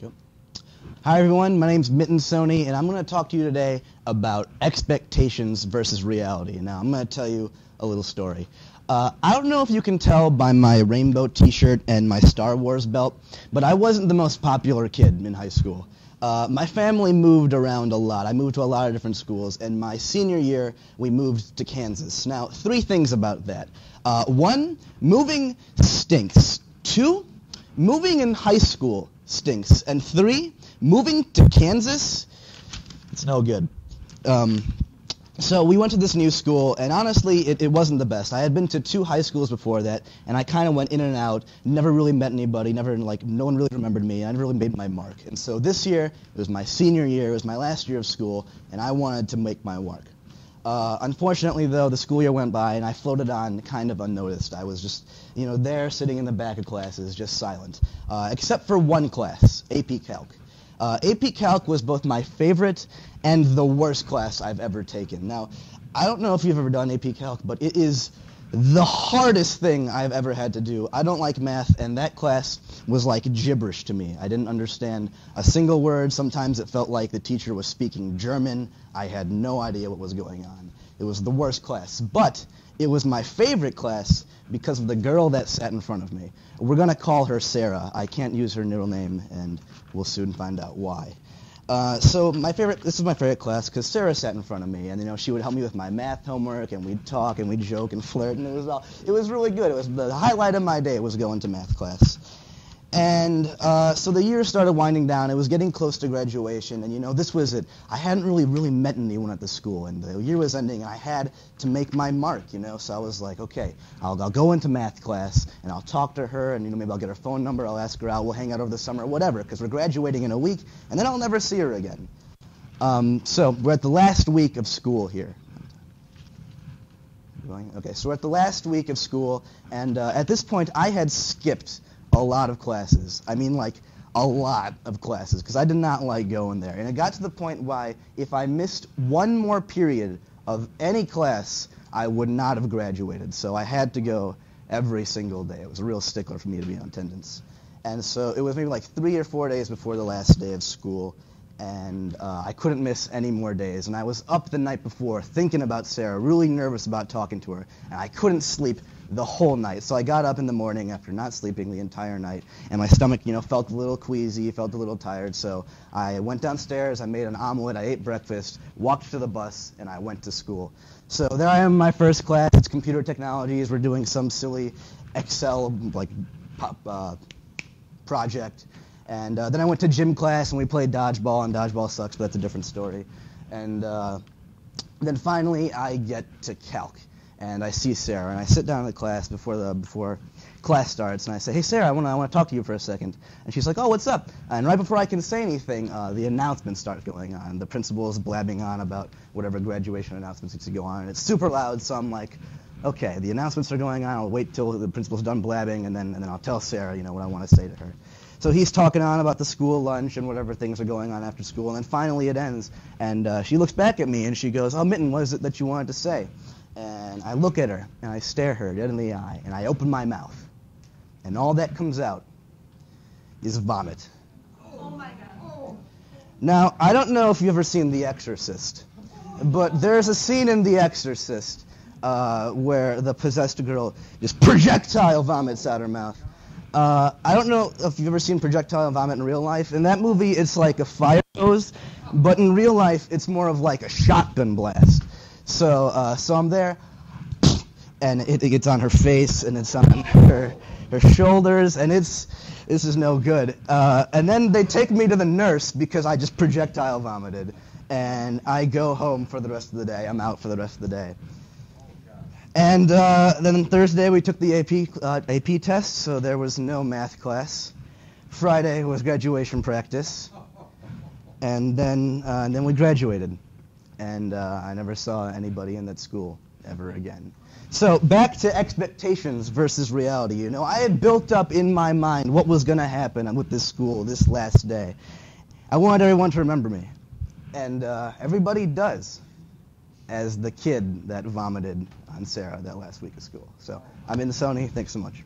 Yep. Hi everyone, my name's Mitten Sony, and I'm going to talk to you today about expectations versus reality. Now, I'm going to tell you a little story. I don't know if you can tell by my rainbow t-shirt and my Star Wars belt, but I wasn't the most popular kid in high school. My family moved around a lot. I moved to a lot of different schools, and my senior year, we moved to Kansas. Now, 3 things about that. 1, moving stinks. 2, moving in high school stinks. And 3, moving to Kansas, it's no good. So we went to this new school, and honestly, it wasn't the best. I had been to 2 high schools before that, and I kind of went in and out, never really met anybody, no one really remembered me, I never really made my mark. And so this year, it was my senior year, it was my last year of school, and I wanted to make my mark. Unfortunately, though, the school year went by, and I floated on kind of unnoticed. I was just, there sitting in the back of classes, just silent, except for one class, AP Calc. AP Calc was both my favorite and the worst class I've ever taken. Now, I don't know if you've ever done AP Calc, but it is the hardest thing I've ever had to do. I don't like math, and that class was like gibberish to me. I didn't understand a single word. Sometimes it felt like the teacher was speaking German. I had no idea what was going on. It was the worst class, but it was my favorite class because of the girl that sat in front of me. We're going to call her Sarah. I can't use her middle name, and we'll soon find out why. So this is my favorite class because Sarah sat in front of me, and she would help me with my math homework, and we'd talk and we'd joke and flirt, and it was really good. It was the highlight of my day was going to math class. And so the year started winding down. It was getting close to graduation, and this was it. I hadn't really met anyone at the school, and the year was ending, and I had to make my mark, So I was like, okay, I'll go into math class, and I'll talk to her, and maybe I'll get her phone number, I'll ask her out, we'll hang out over the summer, whatever, because we're graduating in a week, and then I'll never see her again. So we're at the last week of school here. Okay, so we're at the last week of school, and at this point, I had skipped a lot of classes. I mean, like, a lot of classes, because I did not like going there. And it got to the point why if I missed one more period of any class, I would not have graduated. So I had to go every single day. It was a real stickler for me to be in attendance. And so it was maybe like 3 or 4 days before the last day of school, and I couldn't miss any more days. And I was up the night before thinking about Sarah, really nervous about talking to her, and I couldn't sleep the whole night. So I got up in the morning after not sleeping the entire night, and my stomach, felt a little queasy, felt a little tired. So I went downstairs, I made an omelet, I ate breakfast, walked to the bus, and I went to school. So there I am in my first class. It's computer technologies. We're doing some silly Excel project. And then I went to gym class, and we played dodgeball, and dodgeball sucks, but that's a different story. And then finally I get to Calc. And I see Sarah, and I sit down in the class before class starts, and I say, "Hey, Sarah, I want to talk to you for a second." And she's like, "Oh, what's up?" And right before I can say anything, the announcements start going on. The principal is blabbing on about whatever graduation announcements need to go on, and it's super loud. So I'm like, "Okay, the announcements are going on. I'll wait till the principal's done blabbing, and then I'll tell Sarah, what I want to say to her." So he's talking on about the school lunch and whatever things are going on after school, and then finally it ends, and she looks back at me and she goes, "Oh, Mitten, what is it that you wanted to say?" And I look at her, and I stare her dead in the eye, and I open my mouth, and all that comes out is vomit. Oh my God. Now, I don't know if you've ever seen The Exorcist, but there's a scene in The Exorcist where the possessed girl just projectile vomits out her mouth. I don't know if you've ever seen projectile vomit in real life. In that movie, it's like a fire hose, but in real life, it's more of like a shotgun blast. So I'm there, and it gets on her face, and it's on her shoulders, and this is no good. And then they take me to the nurse because I just projectile vomited, and I go home for the rest of the day. I'm out for the rest of the day. And then Thursday we took the AP test, so there was no math class. Friday was graduation practice, and then we graduated. And I never saw anybody in that school ever again. So back to expectations versus reality. I had built up in my mind what was going to happen with this school this last day. I wanted everyone to remember me. And everybody does, as the kid that vomited on Sarah that last week of school. So I'm Mitten Sony. Thanks so much.